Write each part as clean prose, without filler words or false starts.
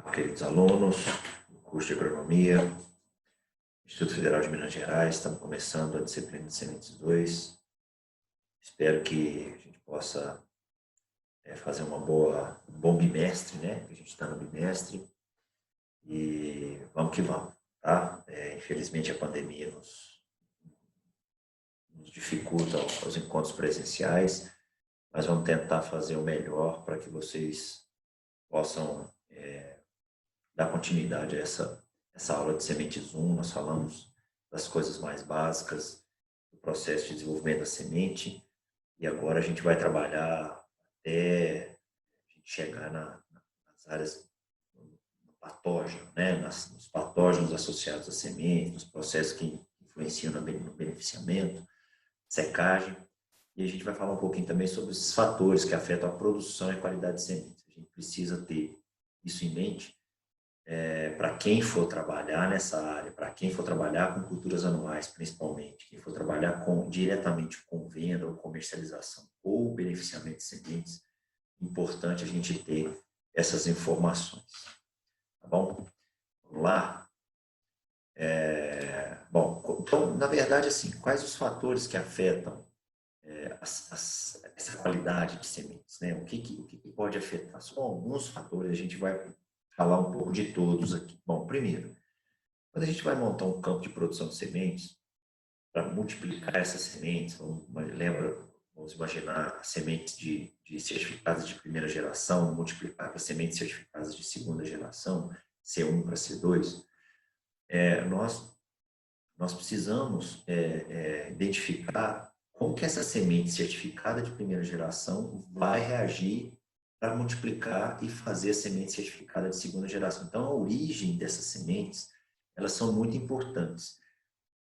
Queridos alunos do curso de Agronomia, Instituto Federal de Minas Gerais, estamos começando a disciplina de Sementes 2. Espero que a gente possa fazer um bom bimestre, né? A gente está no bimestre e vamos que vamos, tá? Infelizmente a pandemia nos dificulta os encontros presenciais, mas vamos tentar fazer o melhor para que vocês possam dar continuidade a essa aula de Sementes 1. Nós falamos das coisas mais básicas do processo de desenvolvimento da semente e agora a gente vai trabalhar até a gente chegar nas áreas do patógeno, né? Nos patógenos associados à semente, nos processos que influenciam no beneficiamento, secagem, e a gente vai falar um pouquinho também sobre esses fatores que afetam a produção e a qualidade de sementes. A gente precisa ter isso em mente para quem for trabalhar nessa área, para quem for trabalhar com culturas anuais, principalmente, quem for trabalhar diretamente com venda ou comercialização ou beneficiamento de sementes, é importante a gente ter essas informações. Tá bom? Vamos lá? Então, na verdade, assim, quais os fatores que afetam essa qualidade de sementes, né? O que pode afetar? São alguns fatores, a gente vai falar um pouco de todos aqui. Bom, primeiro, quando a gente vai montar um campo de produção de sementes, para multiplicar essas sementes, vamos imaginar sementes de certificadas de primeira geração, multiplicar para sementes certificadas de segunda geração, C1 para C2, nós precisamos identificar como que essa semente certificada de primeira geração vai reagir para multiplicar e fazer a semente certificada de segunda geração. Então, a origem dessas sementes, elas são muito importantes.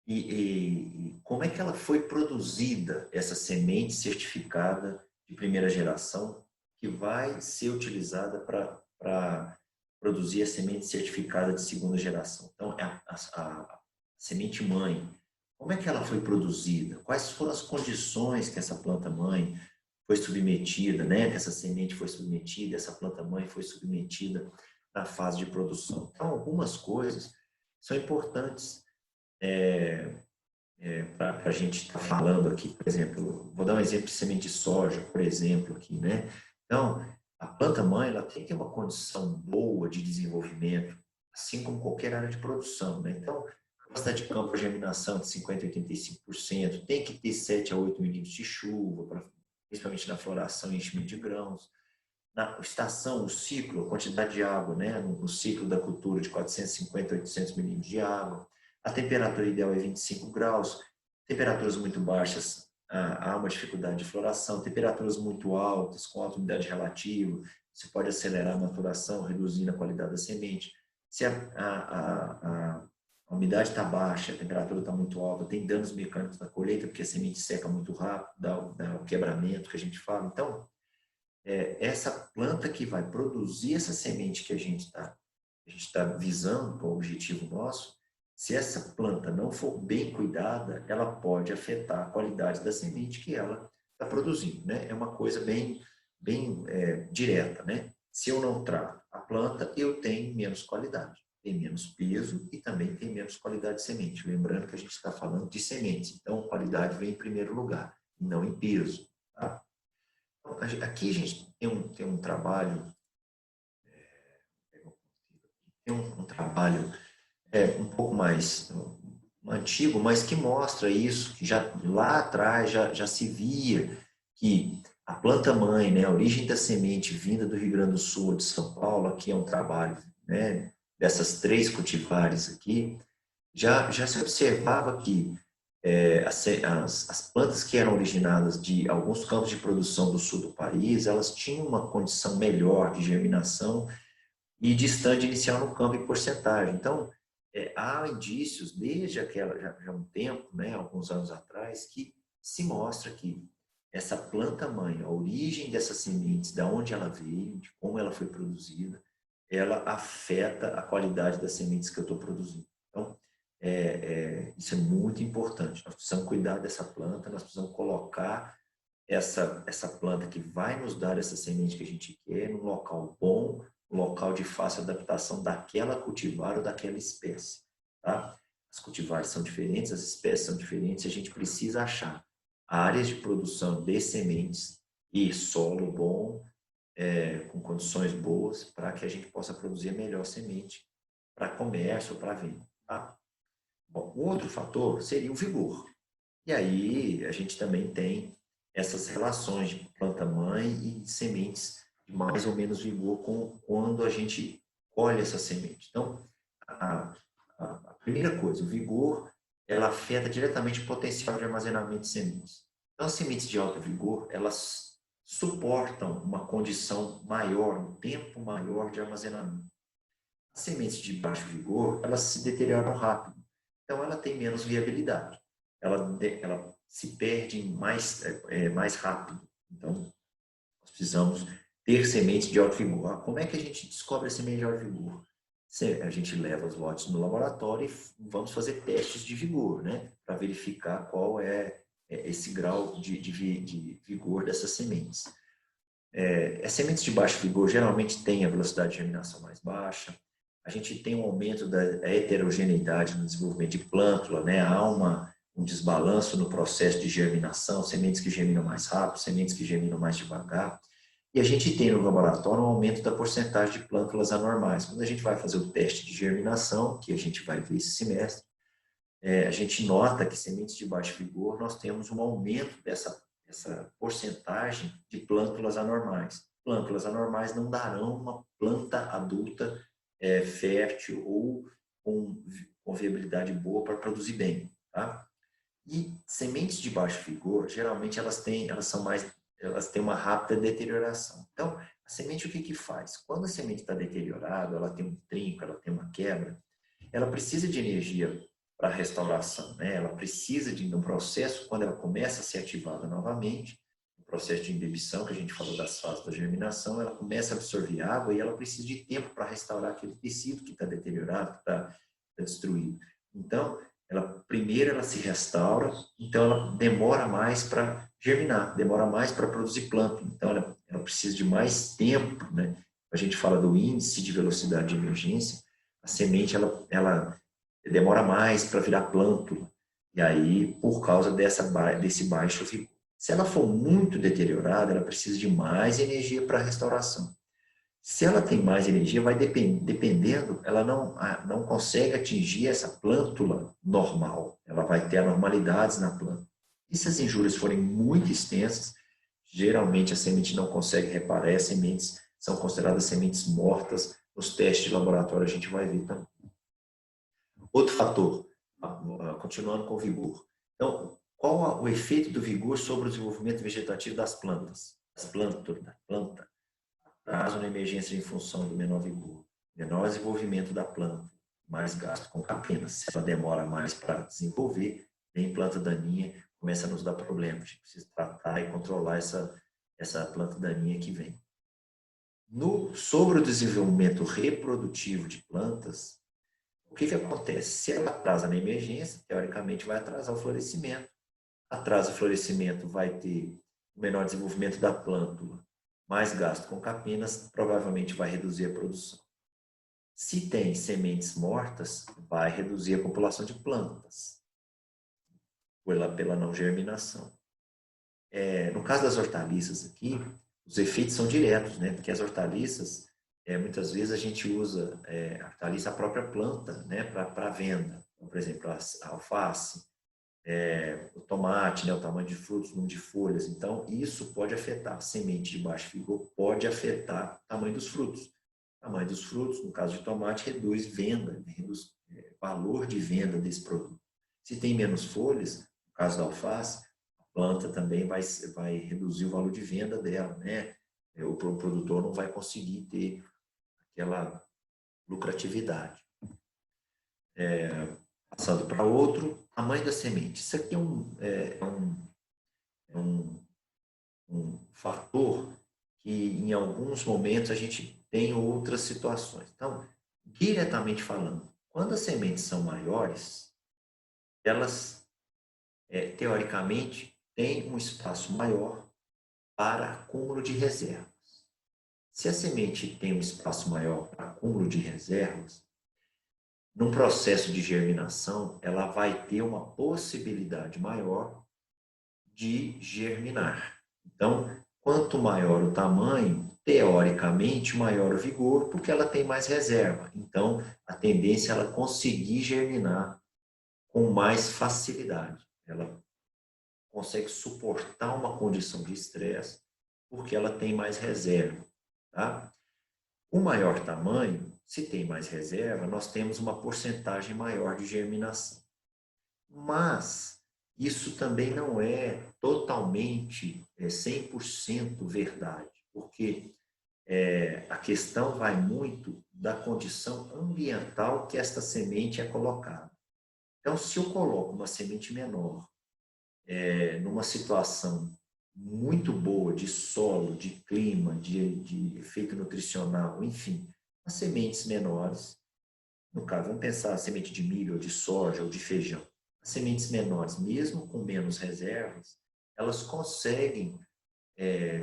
E como é que ela foi produzida, essa semente certificada de primeira geração, que vai ser utilizada para produzir a semente certificada de segunda geração? Então, a semente mãe, como é que ela foi produzida? Quais foram as condições que essa planta mãe foi submetida, né? Que essa semente foi submetida, essa planta mãe foi submetida na fase de produção. Então, algumas coisas são importantes para a gente estar falando aqui. Por exemplo, vou dar um exemplo de semente de soja, por exemplo, aqui, né? Então, a planta mãe, ela tem que ter uma condição boa de desenvolvimento, assim como qualquer área de produção, né? Então, capacidade de campo para germinação de 50% a 85%, tem que ter 7 a 8 milímetros de chuva, principalmente na floração e enchimento de grãos. Na estação, o ciclo, a quantidade de água, né? No ciclo da cultura, de 450 a 800 milímetros de água. A temperatura ideal é 25 graus. Temperaturas muito baixas, há uma dificuldade de floração. Temperaturas muito altas, com alta umidade relativa, você pode acelerar a maturação, reduzindo a qualidade da semente. Se a umidade está baixa, a temperatura está muito alta, tem danos mecânicos na colheita, porque a semente seca muito rápido, dá o quebramento que a gente fala. Então, essa planta que vai produzir essa semente que a gente está visando para o objetivo nosso, se essa planta não for bem cuidada, ela pode afetar a qualidade da semente que ela está produzindo, né? É uma coisa bem direta, né? Se eu não trato a planta, eu tenho menos qualidade, tem menos peso e também tem menos qualidade de semente. Lembrando que a gente está falando de sementes, então qualidade vem em primeiro lugar, e não em peso, tá? Aqui a gente tem um trabalho, um pouco mais antigo, mas que mostra isso, que já lá atrás já se via que a planta mãe, né, a origem da semente vinda do Rio Grande do Sul, de São Paulo, aqui é um trabalho, né, dessas 3 cultivares aqui, já se observava que as plantas que eram originadas de alguns campos de produção do sul do país, elas tinham uma condição melhor de germinação e de estande inicial no campo em porcentagem. Então, há indícios, desde já há um tempo, né, alguns anos atrás, que se mostra que essa planta-mãe, a origem dessas sementes, de onde ela veio, de como ela foi produzida, ela afeta a qualidade das sementes que eu estou produzindo. Então, isso é muito importante. Nós precisamos cuidar dessa planta, nós precisamos colocar essa planta que vai nos dar essa semente que a gente quer num local bom, o local de fácil adaptação daquela cultivar ou daquela espécie. Tá? As cultivares são diferentes, as espécies são diferentes, a gente precisa achar áreas de produção de sementes e solo bom, com condições boas, para que a gente possa produzir a melhor semente para comércio ou para venda. Tá? Bom, o outro fator seria o vigor. E aí a gente também tem essas relações de planta-mãe e sementes de mais ou menos vigor quando a gente colhe essa semente. Então, a primeira coisa, o vigor, ela afeta diretamente o potencial de armazenamento de sementes. Então, as sementes de alto vigor, elas suportam uma condição maior, um tempo maior de armazenamento. As sementes de baixo vigor, elas se deterioram rápido. Então, ela tem menos viabilidade. Ela se perde mais rápido. Então, nós precisamos ter sementes de alto vigor. Como é que a gente descobre a semente de alto vigor? A gente leva os lotes no laboratório e vamos fazer testes de vigor, né? Para verificar qual é esse grau de vigor dessas sementes. As sementes de baixo vigor geralmente têm a velocidade de germinação mais baixa. A gente tem um aumento da heterogeneidade no desenvolvimento de plântula, né? Há um desbalanço no processo de germinação, sementes que germinam mais rápido, sementes que germinam mais devagar. E a gente tem no laboratório um aumento da porcentagem de plântulas anormais. Quando a gente vai fazer o teste de germinação, que a gente vai ver esse semestre, a gente nota que sementes de baixo vigor, nós temos um aumento dessa porcentagem de plântulas anormais. Plântulas anormais não darão uma planta adulta fértil ou com viabilidade boa para produzir bem. Tá? E sementes de baixo vigor, geralmente elas têm uma rápida deterioração. Então, a semente o que faz? Quando a semente está deteriorada, ela tem um trinco, ela tem uma quebra, ela precisa de energia para restauração, né? Ela precisa de um processo, quando ela começa a ser ativada novamente, o processo de imbibição, que a gente falou das fases da germinação, ela começa a absorver água e ela precisa de tempo para restaurar aquele tecido que está deteriorado, que está destruído. Então, primeiro ela se restaura, então ela demora mais para germinar, demora mais para produzir planta, então ela precisa de mais tempo, né? A gente fala do índice de velocidade de emergência, a semente ela demora mais para virar plântula, e aí por causa desse baixo vigor. Se ela for muito deteriorada, ela precisa de mais energia para a restauração. Se ela tem mais energia, vai dependendo, ela não consegue atingir essa plântula normal. Ela vai ter anormalidades na planta. E se as injúrias forem muito extensas, geralmente a semente não consegue reparar, as sementes são consideradas sementes mortas. Nos testes de laboratório a gente vai ver também. Outro fator, continuando com o vigor. Então, qual o efeito do vigor sobre o desenvolvimento vegetativo das plantas? Da planta. Atraso na emergência em função do menor vigor, menor desenvolvimento da planta, mais gasto com capenas. Se ela demora mais para desenvolver, vem planta daninha, começa a nos dar problemas. A gente precisa tratar e controlar essa planta daninha que vem. Sobre o desenvolvimento reprodutivo de plantas, o que acontece? Se ela atrasa na emergência, teoricamente vai atrasar o florescimento. Atrasa o florescimento, vai ter o menor desenvolvimento da plântula, mais gasto com capinas, provavelmente vai reduzir a produção. Se tem sementes mortas, vai reduzir a população de plantas, pela não germinação. No caso das hortaliças aqui, os efeitos são diretos, né? Porque as hortaliças, muitas vezes a gente usa a hortaliça, a própria planta, né? Para venda. Então, por exemplo, a alface, o tomate, né, o tamanho de frutos, o número de folhas. Então, isso pode afetar. A semente de baixo vigor pode afetar o tamanho dos frutos. O tamanho dos frutos, no caso de tomate, reduz venda, reduz valor de venda desse produto. Se tem menos folhas, no caso da alface, a planta também vai reduzir o valor de venda dela, né? O produtor não vai conseguir ter aquela lucratividade. Passando para outro, tamanho da semente. Isso aqui é um fator que, em alguns momentos, a gente tem outras situações. Então, diretamente falando, quando as sementes são maiores, elas, teoricamente, têm um espaço maior para acúmulo de reservas. Se a semente tem um espaço maior para acúmulo de reservas, num processo de germinação, ela vai ter uma possibilidade maior de germinar. Então, quanto maior o tamanho, teoricamente, maior o vigor, porque ela tem mais reserva. Então, a tendência é ela conseguir germinar com mais facilidade. Ela consegue suportar uma condição de estresse porque ela tem mais reserva. Tá? O maior tamanho, se tem mais reserva, nós temos uma porcentagem maior de germinação. Mas isso também não é totalmente 100% verdade, porque a questão vai muito da condição ambiental que esta semente é colocada. Então, se eu coloco uma semente menor numa situação muito boa de solo, de clima, de efeito nutricional, enfim, as sementes menores, no caso, vamos pensar a semente de milho, ou de soja, ou de feijão. As sementes menores, mesmo com menos reservas, elas conseguem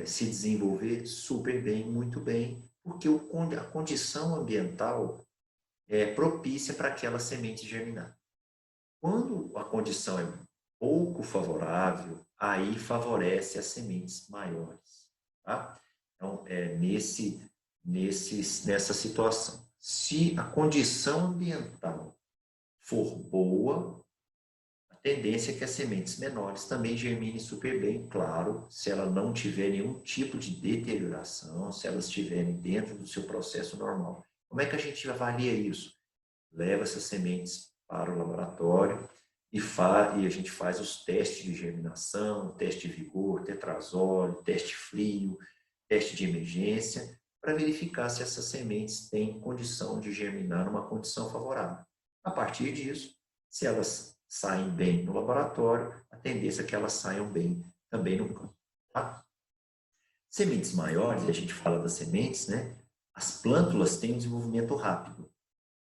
se desenvolver super bem, muito bem, porque a condição ambiental é propícia para aquela semente germinar. Quando a condição é pouco favorável, aí favorece as sementes maiores. Tá? Então, nessa situação. Se a condição ambiental for boa, a tendência é que as sementes menores também germinem super bem, claro, se ela não tiver nenhum tipo de deterioração, se elas estiverem dentro do seu processo normal. Como é que a gente avalia isso? Leva essas sementes para o laboratório e a gente faz os testes de germinação, teste de vigor, tetrazóleo, teste frio, teste de emergência, para verificar se essas sementes têm condição de germinar numa condição favorável. A partir disso, se elas saem bem no laboratório, a tendência é que elas saiam bem também no campo. Tá? Sementes maiores, a gente fala das sementes, né? As plântulas têm um desenvolvimento rápido,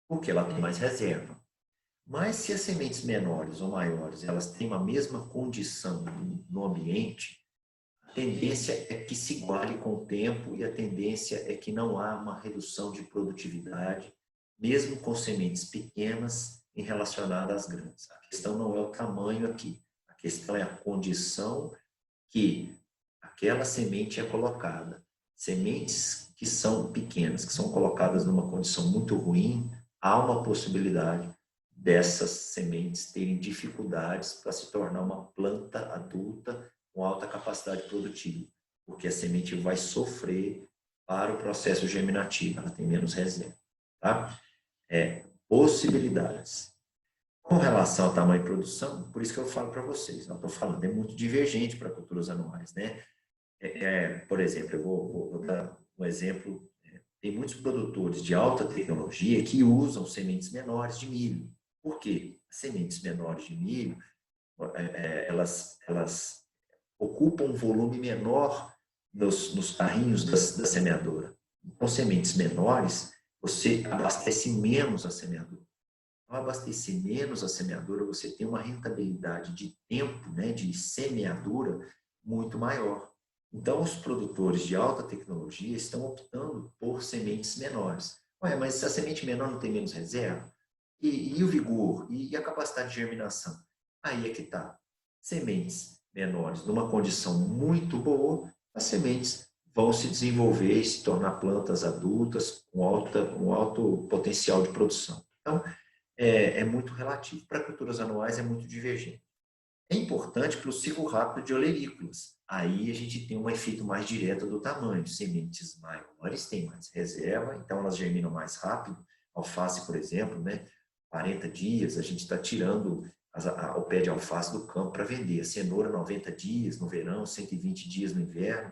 porque ela tem mais reserva. Mas se as sementes menores ou maiores, elas têm a mesma condição no ambiente, a tendência é que se iguale com o tempo e a tendência é que não há uma redução de produtividade, mesmo com sementes pequenas em relacionada às grandes. A questão não é o tamanho aqui, a questão é a condição que aquela semente é colocada. Sementes que são pequenas, que são colocadas numa condição muito ruim, há uma possibilidade dessas sementes terem dificuldades para se tornar uma planta adulta com alta capacidade produtiva, porque a semente vai sofrer para o processo germinativo, ela tem menos reserva. Tá? Possibilidades. Com relação ao tamanho e produção, por isso que eu falo para vocês, não estou falando, é muito divergente para culturas anuais, né? Por exemplo, eu vou dar um exemplo, tem muitos produtores de alta tecnologia que usam sementes menores de milho. Por quê? As sementes menores de milho, elas ocupam um volume menor nos carrinhos da semeadora. Com sementes menores, você abastece menos a semeadora. Ao abastecer menos a semeadora, você tem uma rentabilidade de tempo, né, de semeadura muito maior. Então, os produtores de alta tecnologia estão optando por sementes menores. Ué, mas se a semente menor não tem menos reserva? E o vigor? E a capacidade de germinação? Aí é que está. Sementes menores, numa condição muito boa, as sementes vão se desenvolver e se tornar plantas adultas com alto potencial de produção. Então, é muito relativo. Para culturas anuais é muito divergente. É importante para o ciclo rápido de olerícolas. Aí a gente tem um efeito mais direto do tamanho. Sementes maiores têm mais reserva, então elas germinam mais rápido. Alface, por exemplo, né? 40 dias, a gente está tirando o pé de alface do campo para vender. A cenoura, 90 dias no verão, 120 dias no inverno.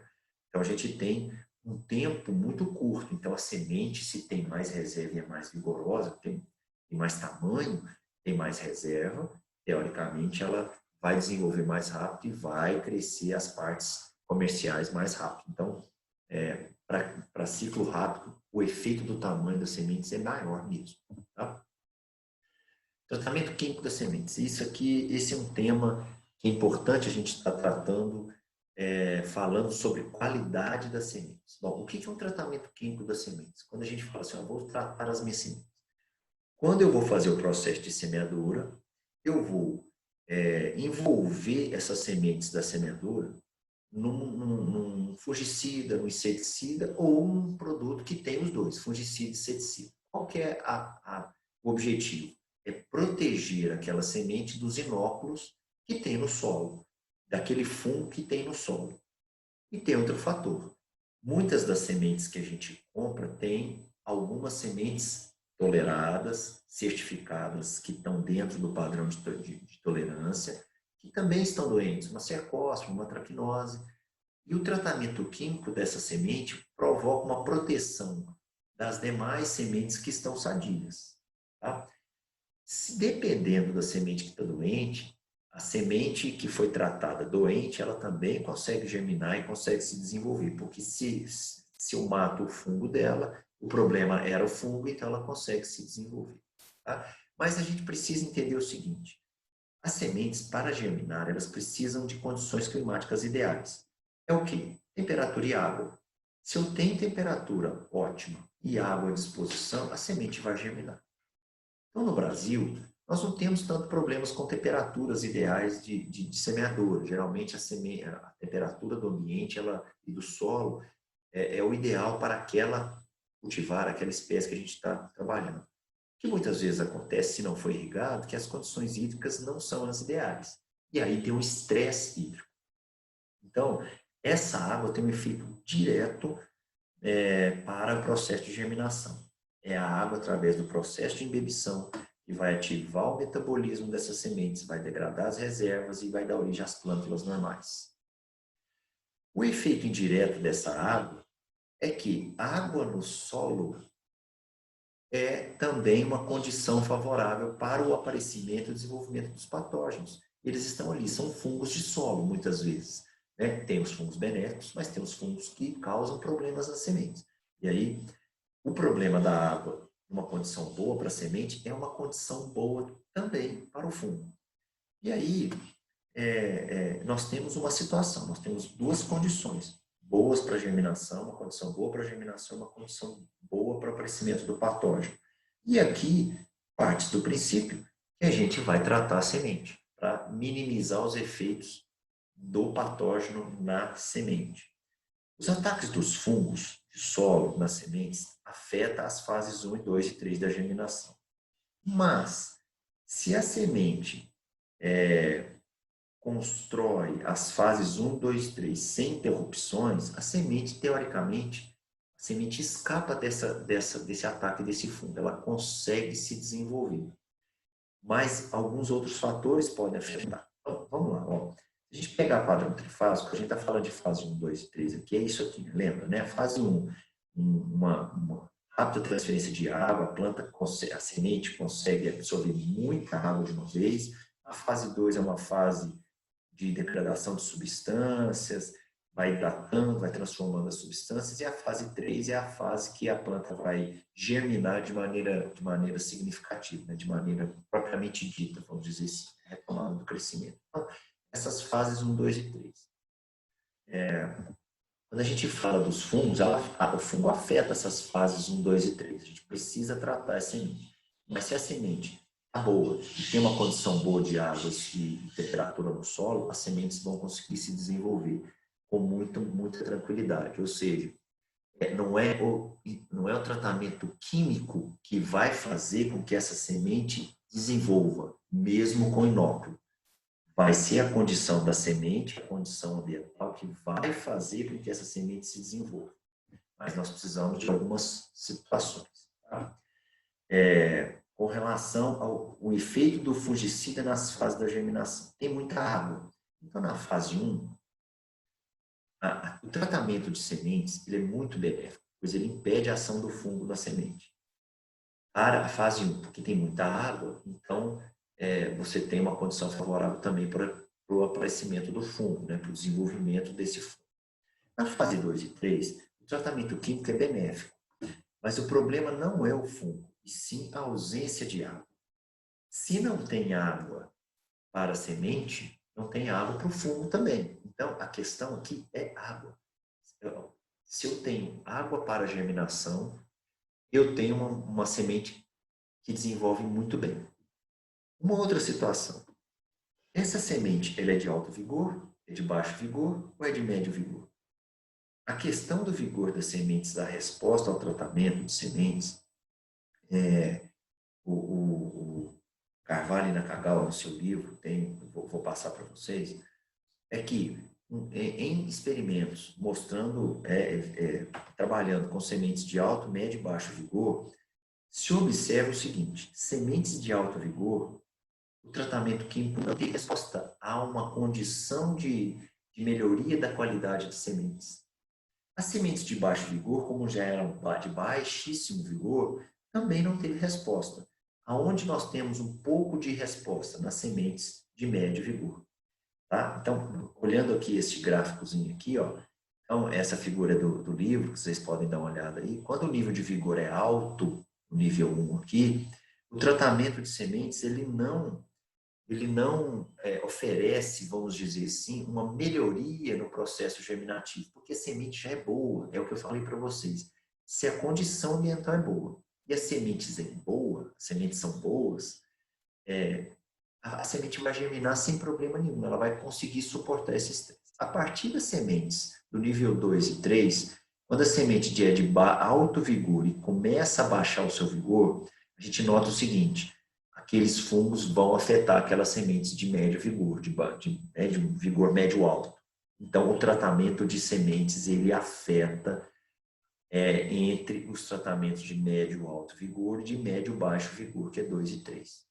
Então a gente tem um tempo muito curto. Então a semente, se tem mais reserva e é mais vigorosa, tem mais tamanho, tem mais reserva, teoricamente ela vai desenvolver mais rápido e vai crescer as partes comerciais mais rápido. Então, para ciclo rápido, o efeito do tamanho das sementes é maior mesmo. Tá? Tratamento químico das sementes. Esse é um tema que é importante a gente estar tratando falando sobre qualidade das sementes. Bom, o que é um tratamento químico das sementes? Quando a gente fala assim, vou tratar as minhas sementes. Quando eu vou fazer o processo de semeadura, eu vou envolver essas sementes da semeadura num fungicida, num inseticida ou um produto que tem os dois, fungicida e inseticida. Qual que é o objetivo? É proteger aquela semente dos inóculos que tem no solo, daquele fungo que tem no solo. E tem outro fator. Muitas das sementes que a gente compra têm algumas sementes toleradas, certificadas, que estão dentro do padrão de tolerância, que também estão doentes, uma cercóspora, uma traquinose. E o tratamento químico dessa semente provoca uma proteção das demais sementes que estão sadias. Tá? Dependendo da semente que está doente, a semente que foi tratada doente, ela também consegue germinar e consegue se desenvolver, porque se eu mato o fungo dela, o problema era o fungo, então ela consegue se desenvolver. Tá? Mas a gente precisa entender o seguinte, as sementes, para germinar, elas precisam de condições climáticas ideais. É o quê? Temperatura e água. Se eu tenho temperatura ótima e água à disposição, a semente vai germinar. Então, no Brasil, nós não temos tanto problemas com temperaturas ideais de semeadura. Geralmente, a temperatura do ambiente e do solo é o ideal para cultivar aquela espécie que a gente está trabalhando. O que muitas vezes acontece, se não for irrigado, que as condições hídricas não são as ideais. E aí tem um estresse hídrico. Então, essa água tem um efeito direto para o processo de germinação. É a água, através do processo de imbibição, que vai ativar o metabolismo dessas sementes, vai degradar as reservas e vai dar origem às plântulas normais. O efeito indireto dessa água é que a água no solo é também uma condição favorável para o aparecimento e desenvolvimento dos patógenos. Eles estão ali, são fungos de solo, muitas vezes. Né? Tem os fungos benéficos, mas tem os fungos que causam problemas nas sementes. E aí, o problema da água, uma condição boa para a semente, é uma condição boa também para o fungo. E aí, nós temos uma situação, nós temos duas condições boas para a germinação, uma condição boa para a germinação, uma condição boa para o aparecimento do patógeno. E aqui, parte do princípio que a gente vai tratar a semente, para minimizar os efeitos do patógeno na semente. Os ataques dos fungos de solo nas sementes afetam as fases 1, 2 e 3 da germinação. Mas, se a semente constrói as fases 1, 2 e 3 sem interrupções, a semente, teoricamente, a semente escapa desse ataque desse fungo, ela consegue se desenvolver. Mas alguns outros fatores podem afetar. Então, vamos lá, ó. Se a gente pegar padrão trifásico, a gente está falando de fase 1, 2 e 3 aqui, é isso aqui, lembra, né? Fase 1, uma rápida transferência de água, a semente consegue absorver muita água de uma vez. A fase 2 é uma fase de degradação de substâncias, vai hidratando, vai transformando as substâncias, e a fase 3 é a fase que a planta vai germinar de maneira significativa, né? De maneira propriamente dita, vamos dizer assim, retomada do crescimento. Então, essas fases 1, 2 e 3. Quando a gente fala dos fungos, o fungo afeta essas fases 1, 2 e 3. A gente precisa tratar a semente. Mas se a semente está boa e tem uma condição boa de águas e temperatura no solo, as sementes vão conseguir se desenvolver com muita tranquilidade. Ou seja, não é o tratamento químico que vai fazer com que essa semente desenvolva, mesmo com inóculo. Vai ser a condição da semente, a condição ambiental, que vai fazer com que essa semente se desenvolva. Mas nós precisamos de algumas situações. Tá? Com relação ao efeito do fungicida nas fases da germinação. Tem muita água. Então, na fase 1, o tratamento de sementes ele é muito benéfico, pois ele impede a ação do fungo na semente. Para a fase 1, porque tem muita água, então você tem uma condição favorável também para o aparecimento do fungo, né, para o desenvolvimento desse fungo. Na fase 2 e 3, o tratamento químico é benéfico, mas o problema não é o fungo, e sim a ausência de água. Se não tem água para a semente, não tem água para o fungo também. Então, a questão aqui é água. Se eu tenho água para germinação, eu tenho uma semente que desenvolve muito bem. Uma outra situação. Essa semente, ela é de alto vigor, é de baixo vigor ou é de médio vigor? A questão do vigor das sementes, da resposta ao tratamento de sementes, o Carvalho e Nakagawa, no seu livro, vou passar para vocês, é que em experimentos mostrando, trabalhando com sementes de alto, médio e baixo vigor, se observa o seguinte: sementes de alto vigor, o tratamento químico não tem resposta a uma condição de melhoria da qualidade de sementes. As sementes de baixo vigor, como já eram de baixíssimo vigor, também não teve resposta. Aonde nós temos um pouco de resposta? Nas sementes de médio vigor. Tá? Então, olhando aqui este gráficozinho aqui, ó, então, essa figura do livro, que vocês podem dar uma olhada aí, quando o nível de vigor é alto, o nível 1 aqui, o tratamento de sementes, ele não oferece, vamos dizer assim, uma melhoria no processo germinativo, porque a semente já é boa, é o que eu falei para vocês. Se a condição ambiental é boa e as sementes as sementes são boas, a semente vai germinar sem problema nenhum, ela vai conseguir suportar esse estresse. A partir das sementes do nível 2 e 3, quando a semente é de alto vigor e começa a baixar o seu vigor, a gente nota o seguinte: aqueles fungos vão afetar aquelas sementes de médio vigor, de um vigor médio-alto. Então, o tratamento de sementes, ele afeta entre os tratamentos de médio-alto vigor e de médio-baixo vigor, que é 2 e 3.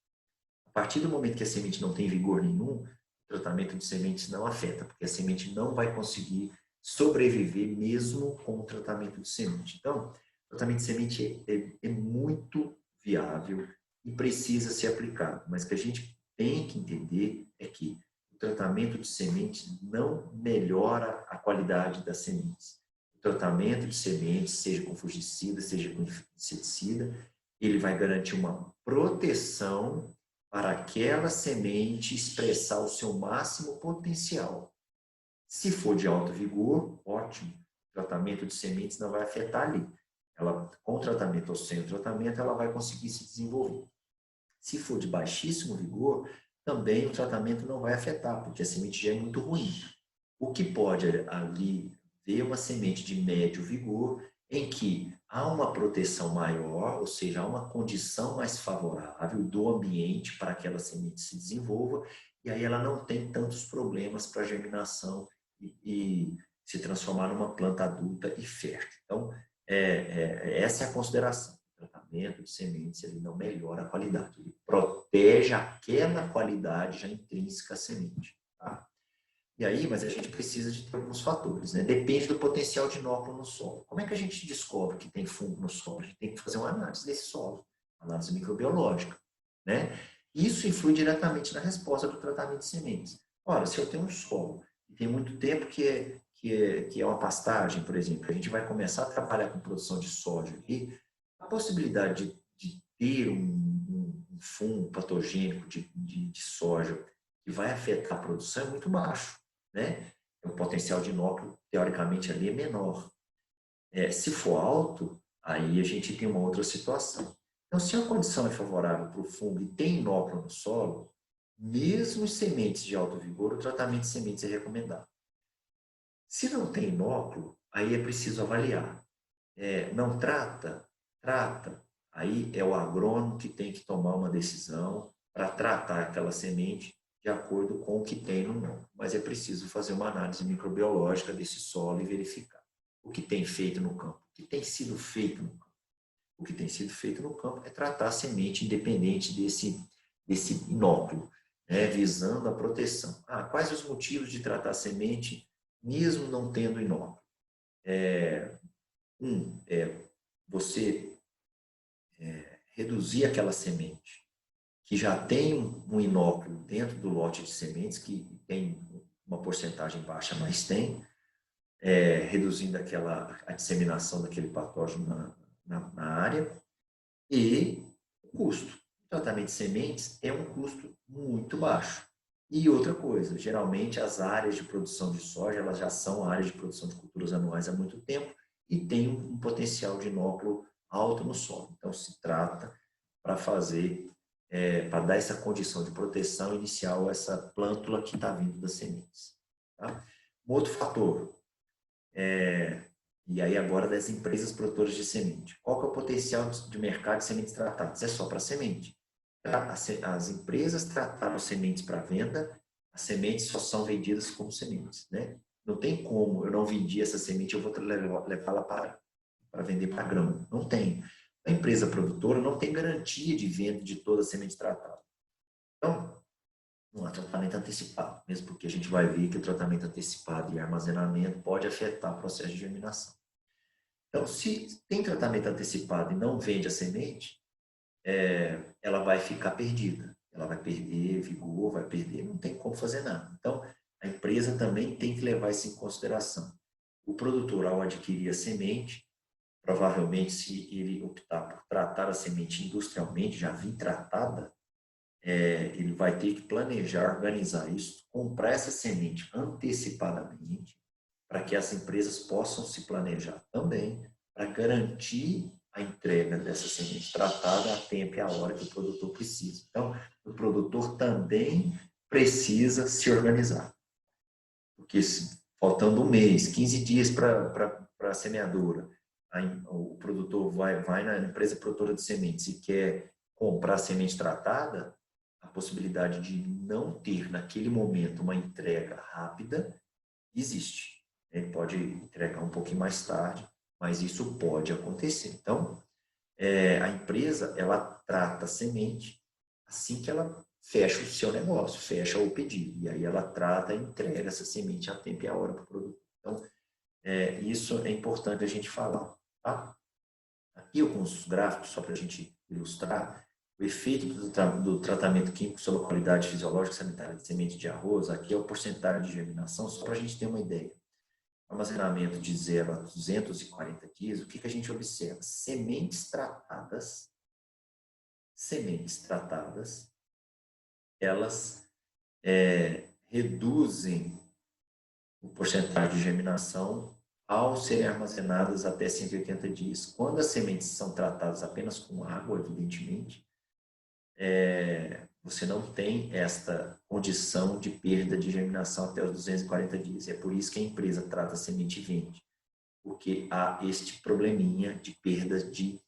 A partir do momento que a semente não tem vigor nenhum, o tratamento de sementes não afeta, porque a semente não vai conseguir sobreviver mesmo com o tratamento de semente. Então, o tratamento de semente é muito viável e precisa ser aplicado, mas o que a gente tem que entender é que o tratamento de sementes não melhora a qualidade das sementes. O tratamento de sementes, seja com fungicida, seja com inseticida, ele vai garantir uma proteção para aquela semente expressar o seu máximo potencial. Se for de alto vigor, ótimo. O tratamento de sementes não vai afetar ali. Ela, com o tratamento ou sem o tratamento, ela vai conseguir se desenvolver. Se for de baixíssimo vigor, também o tratamento não vai afetar, porque a semente já é muito ruim. O que pode ali ver uma semente de médio vigor, em que há uma proteção maior, ou seja, há uma condição mais favorável do ambiente para que aquela semente se desenvolva, e aí ela não tem tantos problemas para germinação e se transformar numa planta adulta e fértil. Então, essa é a consideração. O tratamento de sementes, ele não melhora a qualidade, ele protege aquela qualidade já intrínseca à semente. Tá? E aí, mas a gente precisa de ter alguns fatores, né? Depende do potencial de inóculo no solo. Como é que a gente descobre que tem fungo no solo? A gente tem que fazer uma análise desse solo, análise microbiológica, né? Isso influi diretamente na resposta do tratamento de sementes. Ora, se eu tenho um solo e tem muito tempo que é uma pastagem, por exemplo, a gente vai começar a trabalhar com produção de soja aqui, a possibilidade de ter um fungo patogênico de soja que vai afetar a produção é muito baixo, né? O potencial de inóculo, teoricamente, ali é menor. Se for alto, aí a gente tem uma outra situação. Então, se a condição é favorável para o fungo e tem inóculo no solo, mesmo em sementes de alto vigor, o tratamento de sementes é recomendado. Se não tem inóculo, aí é preciso avaliar. Não trata? Trata. Aí é o agrônomo que tem que tomar uma decisão para tratar aquela semente de acordo com o que tem no nome. Mas é preciso fazer uma análise microbiológica desse solo e verificar o que tem feito no campo, o que tem sido feito no campo. O que tem sido feito no campo é tratar a semente independente desse inóculo, né, visando a proteção. Quais os motivos de tratar a semente mesmo não tendo inóculo? Você reduzir aquela semente que já tem um inóculo dentro do lote de sementes, que tem uma porcentagem baixa, mas tem, reduzindo a disseminação daquele patógeno na área, e o custo. O tratamento de sementes é um custo muito baixo. E outra coisa, geralmente as áreas de produção de soja, elas já são áreas de produção de culturas anuais há muito tempo e tem um potencial de inóculo alto no solo. Então, se trata para fazer, para dar essa condição de proteção inicial a essa plântula que está vindo das sementes. Tá? Um outro fator, e aí agora das empresas produtoras de semente. Qual que é o potencial de mercado de sementes tratadas? É só para semente. As empresas trataram sementes para venda, as sementes só são vendidas como sementes, né? Não tem como eu não vendi essa semente, eu vou levá-la para vender para grão. Não tem. A empresa produtora não tem garantia de venda de toda a semente tratada. Então, não há tratamento antecipado, mesmo porque a gente vai ver que o tratamento antecipado e armazenamento pode afetar o processo de germinação. Então, se tem tratamento antecipado e não vende a semente, ela vai ficar perdida. Ela vai perder vigor, vai perder, não tem como fazer nada. Então, a empresa também tem que levar isso em consideração. O produtor, ao adquirir a semente, provavelmente, se ele optar por tratar a semente industrialmente, já vir tratada, ele vai ter que planejar, organizar isso, comprar essa semente antecipadamente, para que as empresas possam se planejar também, para garantir a entrega dessa semente tratada a tempo e a hora que o produtor precisa. Então, o produtor também precisa se organizar. Porque faltando um mês, 15 dias para a semeadura, o produtor vai na empresa produtora de sementes e quer comprar semente tratada, a possibilidade de não ter naquele momento uma entrega rápida existe. Ele pode entregar um pouquinho mais tarde, mas isso pode acontecer. Então, a empresa, ela trata a semente assim que ela fecha o seu negócio, fecha o pedido. E aí ela trata e entrega essa semente a tempo e a hora para o produto. Então, isso é importante a gente falar. Tá? Aqui alguns gráficos, só para a gente ilustrar, o efeito do tratamento químico sobre a qualidade fisiológica e sanitária de semente de arroz, aqui é o porcentagem de germinação, só para a gente ter uma ideia. Armazenamento de 0 a 240 dias, o que a gente observa? Sementes tratadas, elas reduzem o porcentagem de germinação ao serem armazenadas até 180 dias. Quando as sementes são tratadas apenas com água, evidentemente, você não tem esta condição de perda de germinação até os 240 dias. É por isso que a empresa trata a semente e vende, porque há este probleminha de perda de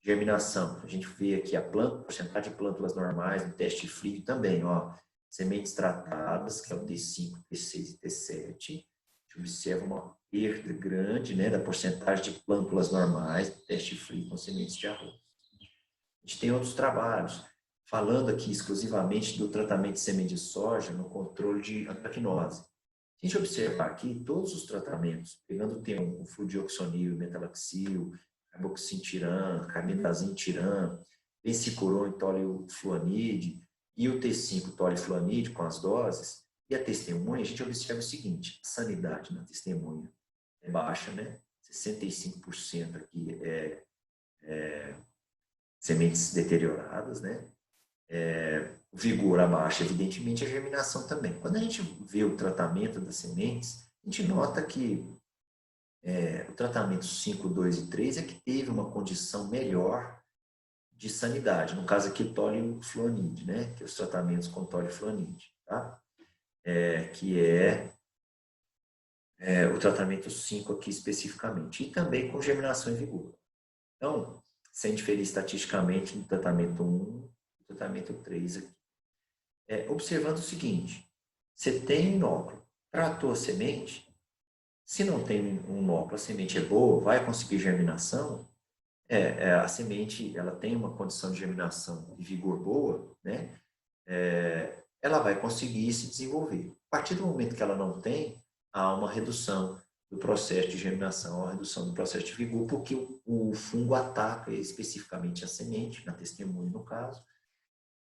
germinação. A gente vê aqui a porcentagem de plântulas normais no teste frio também, ó, sementes tratadas, que é o T5, T6 e T7. A gente observa uma perda grande, né, da porcentagem de plântulas normais no teste frio com sementes de arroz. A gente tem outros trabalhos, falando aqui exclusivamente do tratamento de semente de soja no controle de antracnose. Se a gente observar aqui, todos os tratamentos, pegando o T1, o fluidioxonil, metalaxil, carboxintiram, carbendazim-tiram, benzicurone, tolifluanide e o T5, tolifluanide com as doses, e a testemunha, a gente observa o seguinte, a sanidade na testemunha é baixa, né? 65% aqui sementes deterioradas, né? O vigor abaixa, evidentemente, a germinação também. Quando a gente vê o tratamento das sementes, a gente nota que o tratamento 5, 2 e 3 é que teve uma condição melhor de sanidade. No caso aqui, tolifluanide, né? Que é os tratamentos com tolifluanide, tá? Que o tratamento 5 aqui especificamente. E também com germinação em vigor. Então, sem diferir estatisticamente no tratamento 1 e tratamento 3 aqui. Observando o seguinte, você tem um inóculo, tratou a semente, se não tem um inóculo, a semente é boa, vai conseguir germinação, a semente ela tem uma condição de germinação e vigor boa, né? Ela vai conseguir se desenvolver. A partir do momento que ela não tem, há uma redução do processo de germinação, uma redução do processo de vigor, porque o fungo ataca especificamente a semente, na testemunha no caso,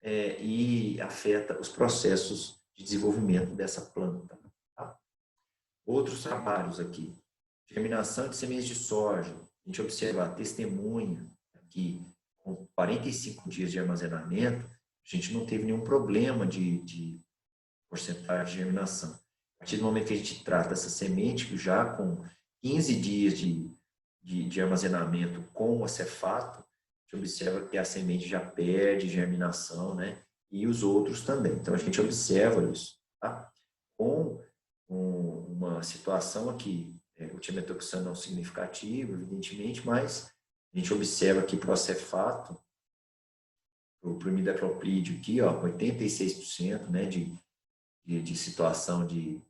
e afeta os processos de desenvolvimento dessa planta. Tá? Outros trabalhos aqui, germinação de sementes de soja, a gente observa a testemunha aqui, com 45 dias de armazenamento, a gente não teve nenhum problema de porcentagem de germinação. A partir do momento que a gente trata essa semente, já com 15 dias de armazenamento com o acefato, a gente observa que a semente já perde germinação, né? E os outros também. Então, a gente observa isso, tá? Com uma situação aqui, o tiametoxano não significativo, evidentemente, mas a gente observa aqui para o acefato, para o imidacloprídeo aqui, ó, 86%, né, de situação de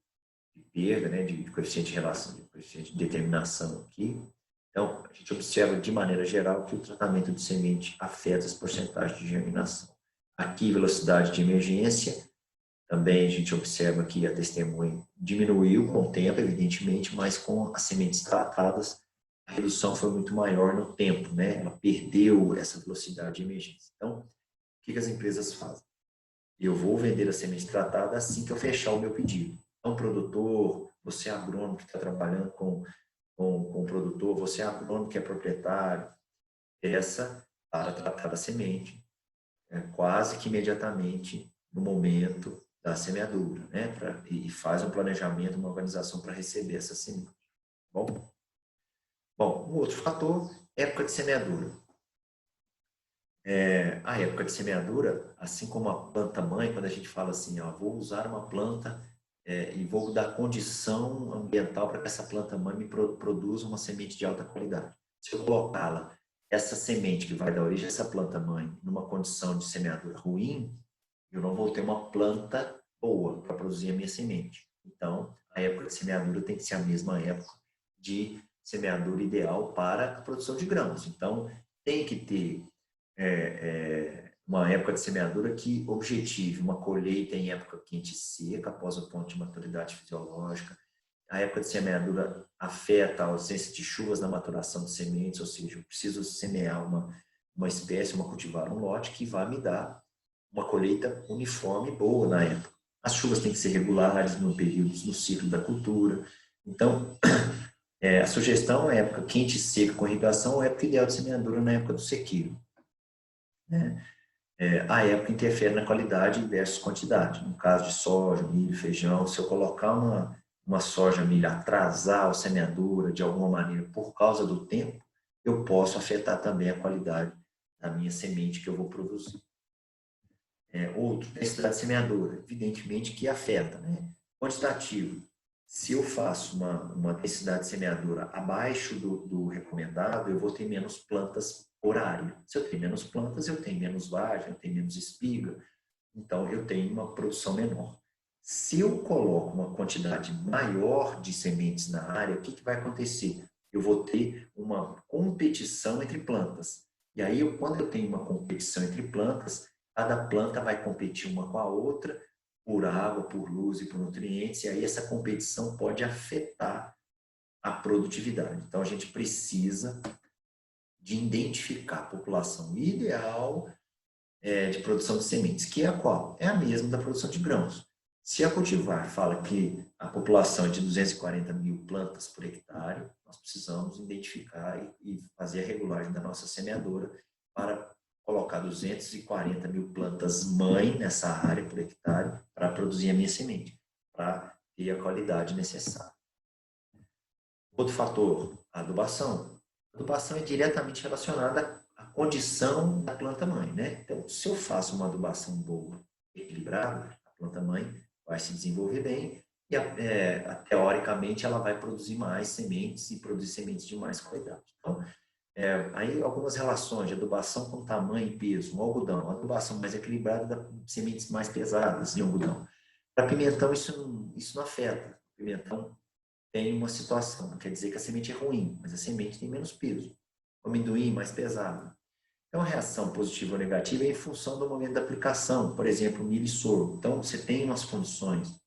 perda, né, de coeficiente de relação, de coeficiente de determinação aqui. Então, a gente observa de maneira geral que o tratamento de semente afeta as porcentagens de germinação. Aqui, velocidade de emergência, também a gente observa que a testemunha diminuiu com o tempo, evidentemente, mas com as sementes tratadas, a redução foi muito maior no tempo, né? Ela perdeu essa velocidade de emergência. Então, o que as empresas fazem? Eu vou vender a semente tratada assim que eu fechar o meu pedido. Então, produtor, você é agrônomo que está trabalhando com o produtor, você é agrônomo que é proprietário, peça para tratar a semente, quase que imediatamente no momento da semeadura, né? E faz um planejamento, uma organização para receber essa semente. Bom, um outro fator, época de semeadura. A época de semeadura, assim como a planta-mãe, quando a gente fala assim, ó, vou usar uma planta e vou dar condição ambiental para que essa planta-mãe me produza uma semente de alta qualidade. Se eu colocá-la, essa semente que vai dar origem a essa planta-mãe, numa condição de semeadura ruim, eu não vou ter uma planta boa para produzir a minha semente. Então, a época de semeadura tem que ser a mesma época de semeadura ideal para a produção de grãos. Então, tem que ter uma época de semeadura que objetive uma colheita em época quente e seca, após o ponto de maturidade fisiológica. A época de semeadura afeta a ausência de chuvas na maturação de sementes, ou seja, eu preciso semear uma espécie, uma cultivar, um lote que vai me dar uma colheita uniforme e boa na época. As chuvas têm que ser regulares no período, no ciclo da cultura. Então, a sugestão é época quente e seca com irrigação, ou época ideal de semeadura na época do sequeiro. A época interfere na qualidade versus quantidade. No caso de soja, milho, feijão, se eu colocar uma soja, milho, atrasar a semeadura de alguma maneira por causa do tempo, eu posso afetar também a qualidade da minha semente que eu vou produzir. Outro, densidade de semeadura, evidentemente que afeta, né? Quantitativo, se eu faço uma densidade de semeadura abaixo do recomendado, eu vou ter menos plantas por área. Se eu tenho menos plantas, eu tenho menos vagem, eu tenho menos espiga, então eu tenho uma produção menor. Se eu coloco uma quantidade maior de sementes na área, o que vai acontecer? Eu vou ter uma competição entre plantas. E aí, quando eu tenho uma competição entre plantas, cada planta vai competir uma com a outra, por água, por luz e por nutrientes, e aí essa competição pode afetar a produtividade. Então, a gente precisa de identificar a população ideal de produção de sementes, que é a qual? É a mesma da produção de grãos. Se a cultivar fala que a população é de 240 mil plantas por hectare, nós precisamos identificar e fazer a regulagem da nossa semeadora para colocar 240 mil plantas mãe nessa área por hectare para produzir a minha semente, para ter a qualidade necessária. Outro fator, a adubação. A adubação é diretamente relacionada à condição da planta-mãe, né? Então, se eu faço uma adubação boa, equilibrada, a planta-mãe vai se desenvolver bem e, teoricamente, ela vai produzir mais sementes e produzir sementes de mais qualidade. Então, aí algumas relações de adubação com tamanho e peso. Um algodão, uma adubação mais equilibrada dá sementes mais pesadas de algodão. Para pimentão, isso não afeta. O pimentão tem uma situação, não quer dizer que a semente é ruim, mas a semente tem menos peso. O amendoim, mais pesado. Então, a reação positiva ou negativa é em função do momento da aplicação. Por exemplo, milho e sorgo. Então, você tem umas condições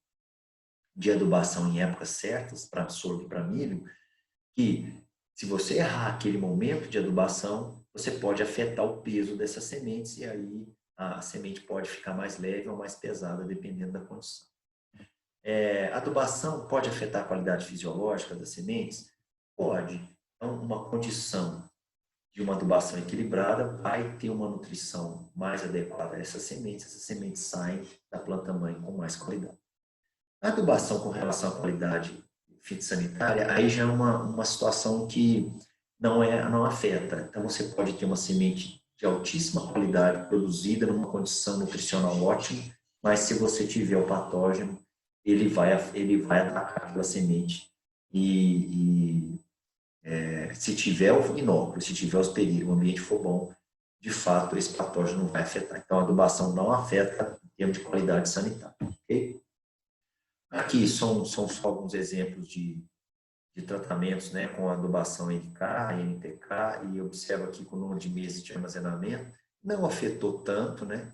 de adubação em épocas certas, para sorgo e para milho, que se você errar aquele momento de adubação, você pode afetar o peso dessas sementes e aí a semente pode ficar mais leve ou mais pesada, dependendo da condição. A adubação pode afetar a qualidade fisiológica das sementes? Pode. Então, uma condição de uma adubação equilibrada vai ter uma nutrição mais adequada a essas sementes saem da planta-mãe com mais qualidade. A adubação com relação à qualidade fitossanitária, aí já é uma situação que não afeta. Então, você pode ter uma semente de altíssima qualidade, produzida numa condição nutricional ótima, mas se você tiver o patógeno, ele vai atacar aquela semente se tiver o inóculo, se tiver o hospedeiro, o ambiente for bom, de fato, esse patógeno não vai afetar. Então, a adubação não afeta em termos de qualidade sanitária, ok? Aqui são só alguns exemplos de tratamentos, né, com adubação NK, NPK, e observa aqui que o número de meses de armazenamento não afetou tanto, né,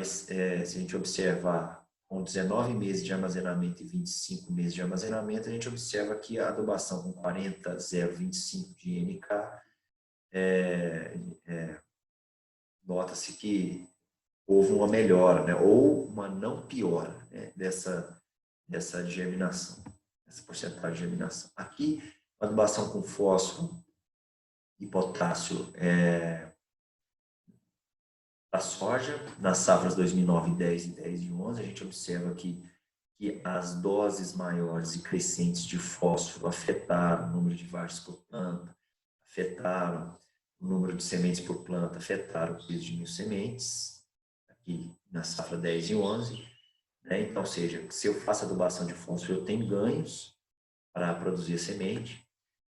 se a gente observar com 19 meses de armazenamento e 25 meses de armazenamento, a gente observa que a adubação com 40,025 de NK, nota-se que houve uma melhora, né, ou uma não piora, né, dessa germinação, essa porcentagem de germinação. Aqui, a adubação com fósforo e potássio da soja, nas safras 2009, 10 e 10 e 11, a gente observa que as doses maiores e crescentes de fósforo afetaram o número de vagens por planta, afetaram o número de sementes por planta, afetaram o peso de 1.000 sementes, aqui na safra 10 e 11. Né? Então, ou seja, se eu faço adubação de fósforo, eu tenho ganhos para produzir a semente,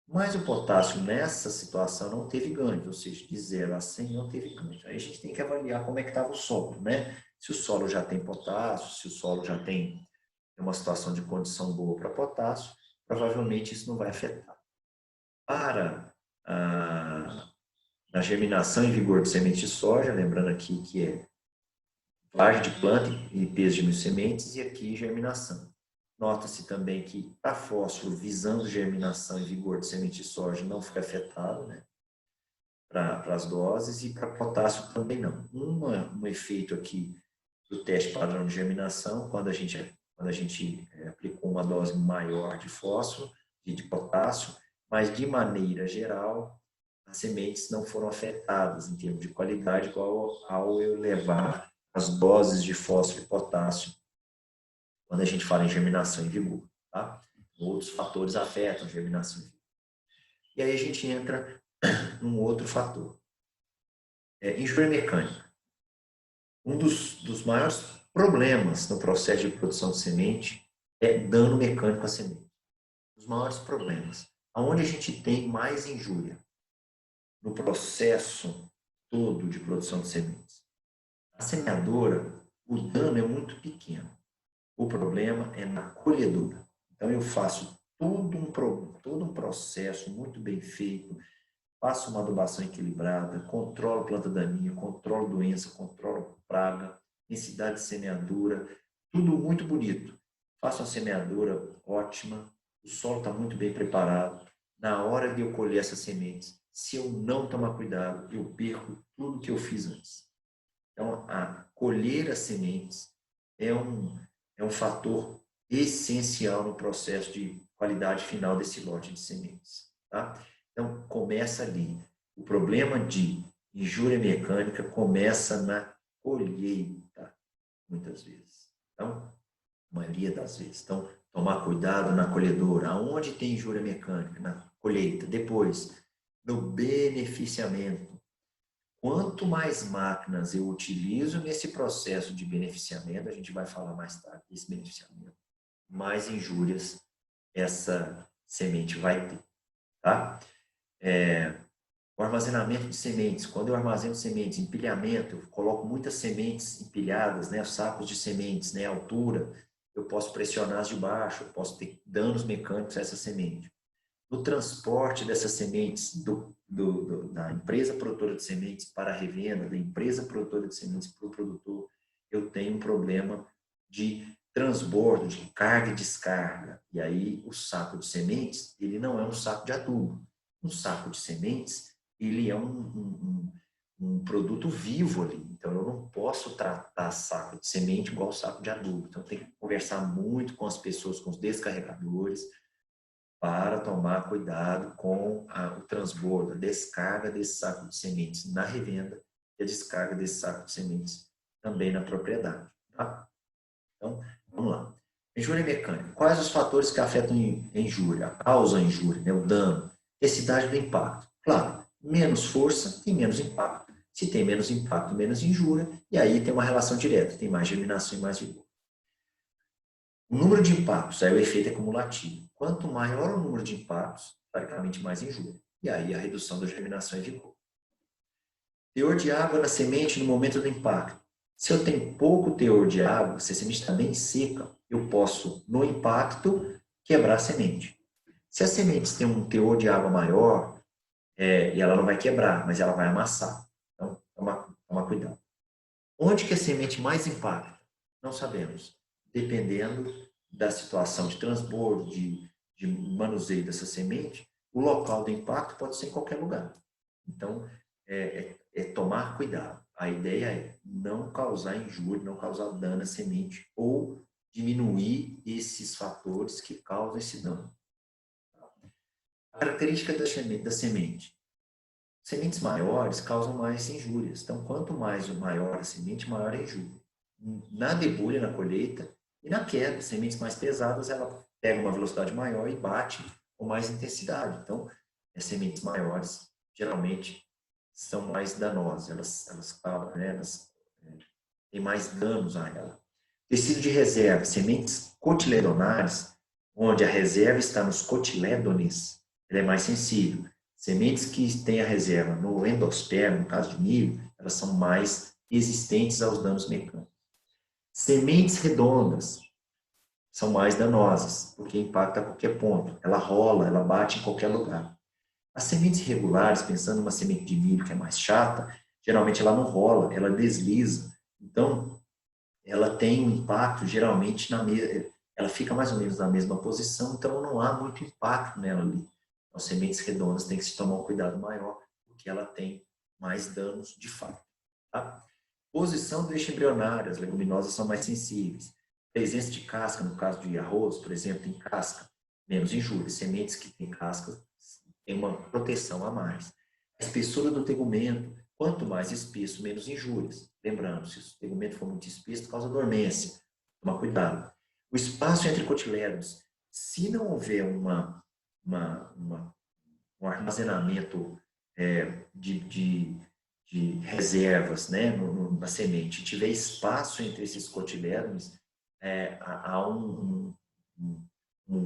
mas o potássio nessa situação não teve ganhos, ou seja, de 0 a 100 não teve ganhos. Aí a gente tem que avaliar como é que estava o solo, né? Se o solo já tem potássio, se o solo já tem uma situação de condição boa para potássio, provavelmente isso não vai afetar. Para a germinação e vigor de semente de soja, lembrando aqui que é vagem de planta e peso de 1.000 sementes, e aqui germinação. Nota-se também que para fósforo, visando germinação e vigor de semente de soja, não foi afetado, né, para as doses, e para potássio também não. Um efeito aqui do teste padrão de germinação, quando a gente aplicou uma dose maior de fósforo e de potássio, mas de maneira geral, as sementes não foram afetadas em termos de qualidade, igual ao eu levar as doses de fósforo e potássio quando a gente fala em germinação e vigor. Tá? Outros fatores afetam a germinação e vigor. E aí a gente entra num outro fator. Injúria mecânica. Um dos maiores problemas no processo de produção de semente é dano mecânico à semente. Os maiores problemas. Aonde a gente tem mais injúria? No processo todo de produção de sementes. A semeadora, o dano é muito pequeno. O problema é na colhedora. Então, eu faço todo um processo muito bem feito, faço uma adubação equilibrada, controlo planta daninha, controlo doença, controlo praga, densidade de semeadura, tudo muito bonito. Faço uma semeadura ótima, o solo está muito bem preparado. Na hora de eu colher essas sementes, se eu não tomar cuidado, eu perco tudo que eu fiz antes. Então, colher as sementes é um fator essencial no processo de qualidade final desse lote de sementes. Tá? Então, começa ali. O problema de injúria mecânica começa na colheita, muitas vezes. Então, a maioria das vezes. Então, tomar cuidado na colhedora. Aonde tem injúria mecânica? Na colheita. Depois, no beneficiamento. Quanto mais máquinas eu utilizo nesse processo de beneficiamento, a gente vai falar mais tarde desse beneficiamento, mais injúrias essa semente vai ter, tá? O armazenamento de sementes. Quando eu armazeno sementes, empilhamento, eu coloco muitas sementes empilhadas, né, sacos de sementes, né, altura, eu posso pressionar as de baixo, eu posso ter danos mecânicos a essa semente. No transporte dessas sementes da empresa produtora de sementes para a revenda, da empresa produtora de sementes para o produtor, eu tenho um problema de transbordo, de carga e descarga. E aí o saco de sementes, ele não é um saco de adubo. Um saco de sementes, ele é um produto vivo ali. Então, eu não posso tratar saco de semente igual saco de adubo. Então, tem que conversar muito com as pessoas, com os descarregadores, para tomar cuidado com o transbordo, a descarga desse saco de sementes na revenda e a descarga desse saco de sementes também na propriedade. Tá? Então, vamos lá. Injúria mecânica. Quais os fatores que afetam a injúria, causam a injúria, né, o dano? Intensidade do impacto. Claro, menos força tem menos impacto. Se tem menos impacto, menos injúria, e aí tem uma relação direta, tem mais germinação e mais vigor. O número de impactos, aí o efeito é cumulativo. Quanto maior o número de impactos, teoricamente mais injúria. E aí a redução da germinação e vigor. Teor de água na semente no momento do impacto. Se eu tenho pouco teor de água, se a semente está bem seca, eu posso, no impacto, quebrar a semente. Se a semente tem um teor de água maior, e ela não vai quebrar, mas ela vai amassar. Então, toma cuidado. Onde que a semente mais impacta? Não sabemos. Dependendo da situação de transbordo, de manuseio dessa semente, o local do impacto pode ser em qualquer lugar. Então, é tomar cuidado. A ideia é não causar injúria, não causar dano à semente ou diminuir esses fatores que causam esse dano. A característica da semente. Sementes maiores causam mais injúrias. Então, quanto mais o maior a semente, maior a injúria. Na debulha, na colheita e na queda. Sementes mais pesadas, ela pega uma velocidade maior e bate com mais intensidade. Então, as sementes maiores, geralmente, são mais danosas. Elas têm mais danos a ela. Tecido de reserva, sementes cotiledonares, onde a reserva está nos cotilédones, ela é mais sensível. Sementes que têm a reserva no endospermo, no caso de milho, elas são mais resistentes aos danos mecânicos. Sementes redondas são mais danosas, porque impacta a qualquer ponto. Ela rola, ela bate em qualquer lugar. As sementes irregulares, pensando numa semente de milho que é mais chata, geralmente ela não rola, ela desliza. Então, ela tem um impacto geralmente ela fica mais ou menos na mesma posição, então não há muito impacto nela ali. As sementes redondas tem que se tomar um cuidado maior, porque ela tem mais danos de fato. Tá? Posição do eixo embrionário, as leguminosas são mais sensíveis. Presença de casca, no caso de arroz, por exemplo, tem casca, menos injúria. Sementes que têm casca têm uma proteção a mais. A espessura do tegumento, quanto mais espesso, menos injúrias. Lembrando, se o tegumento for muito espesso, causa dormência. Toma cuidado. O espaço entre cotilédonos, se não houver um armazenamento de reservas, né, na semente, tiver espaço entre esses cotilédonos, há um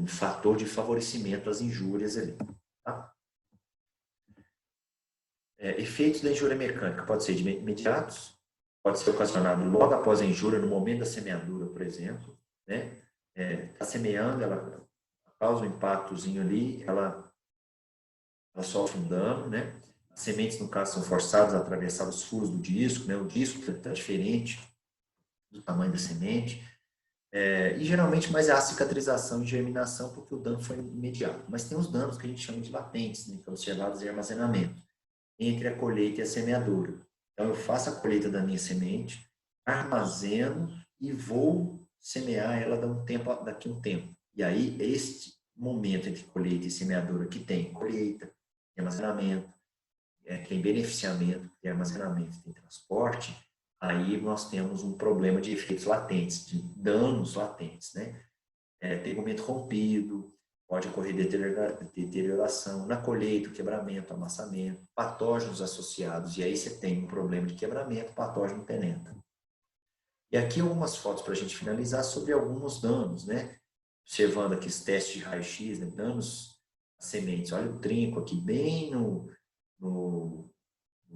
fator de favorecimento às injúrias ali. Tá? Efeitos da injúria mecânica pode ser de imediatos, pode ser ocasionado logo após a injúria, no momento da semeadura, por exemplo. Né? Está semeando, ela causa um impactozinho ali, ela sofre um dano, né? As sementes, no caso, são forçadas a atravessar os furos do disco, né? O disco está diferente do tamanho da semente. E geralmente mais é a cicatrização e germinação, porque o dano foi imediato. Mas tem os danos que a gente chama de latentes, né? Que são observados em armazenamento, entre a colheita e a semeadura. Então, eu faço a colheita da minha semente, armazeno e vou semear ela daqui a um tempo. E aí, este momento entre colheita e semeadura que tem colheita, tem armazenamento, tem beneficiamento, tem armazenamento, tem transporte, aí nós temos um problema de efeitos latentes, de danos latentes, né? Tegumento rompido, pode ocorrer deterioração, na colheita, quebramento, amassamento, patógenos associados, e aí você tem um problema de quebramento, patógeno penetra. E aqui algumas fotos para a gente finalizar sobre alguns danos, né? Observando aqui os testes de raio-x, né? Danos às sementes. Olha o trinco aqui, bem no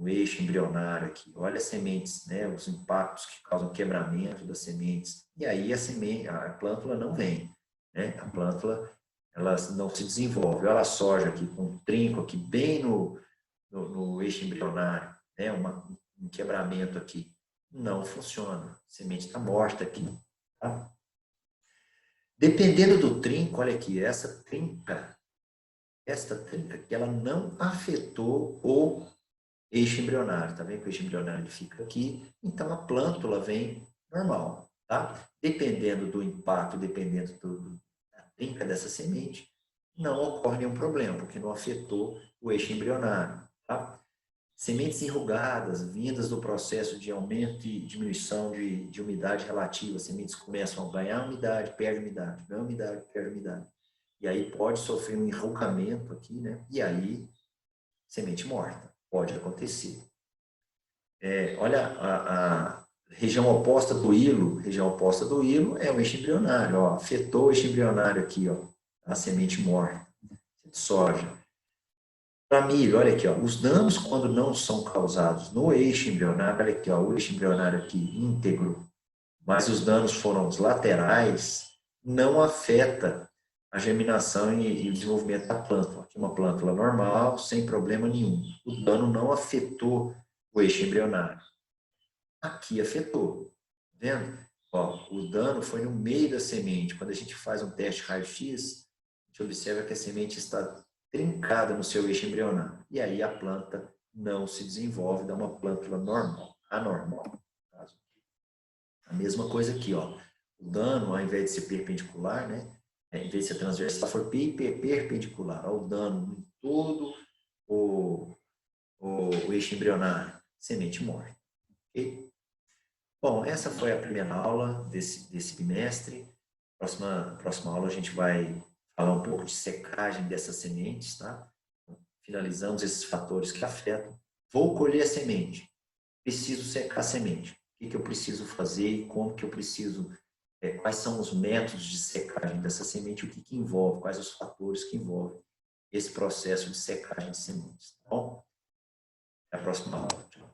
eixo embrionário aqui. Olha as sementes, né? Os impactos que causam quebramento das sementes. E aí a plântula não vem, né? A plântula ela não se desenvolve. Olha a soja aqui com um trinco aqui bem no eixo embrionário, né? Um quebramento aqui. Não funciona. A semente está morta aqui. Tá? Dependendo do trinco, olha aqui, esta trinca que ela não afetou o eixo embrionário, tá vendo que o eixo embrionário fica aqui, então a plântula vem normal, tá? Dependendo do impacto, dependendo da trinca dessa semente, não ocorre nenhum problema, porque não afetou o eixo embrionário, tá? Sementes enrugadas, vindas do processo de aumento e diminuição de umidade relativa. As sementes começam a ganhar umidade, perde umidade, ganha umidade, perde umidade. E aí pode sofrer um enrugamento aqui, né? E aí, semente morta. Pode acontecer. Olha a região oposta do hilo. Região oposta do hilo é o eixo embrionário. Ó, afetou o eixo embrionário aqui, ó, a semente morta de soja. Para milho, olha aqui, ó, os danos quando não são causados no eixo embrionário, olha aqui, ó, o eixo embrionário aqui íntegro, mas os danos foram os laterais, não afeta a germinação e o desenvolvimento da plântula. Aqui uma plântula normal, sem problema nenhum. O dano não afetou o eixo embrionário. Aqui afetou, tá vendo? Ó, o dano foi no meio da semente. Quando a gente faz um teste raio-x, a gente observa que a semente está trincada no seu eixo embrionário. E aí a planta não se desenvolve, dá uma plântula normal, anormal. A mesma coisa aqui, ó. O dano, ao invés de ser perpendicular, né? Em vez de ser transversal, foi perpendicular. Ó, o dano em todo o eixo embrionário. Semente morta. Ok? Bom, essa foi a primeira aula desse bimestre. Próxima aula a gente vai falar um pouco de secagem dessas sementes, tá? Finalizamos esses fatores que afetam. Vou colher a semente. Preciso secar a semente. O que eu preciso fazer e como que eu preciso, quais são os métodos de secagem dessa semente, o que envolve, quais os fatores que envolvem esse processo de secagem de sementes. Tá bom? Até a próxima aula. Tchau.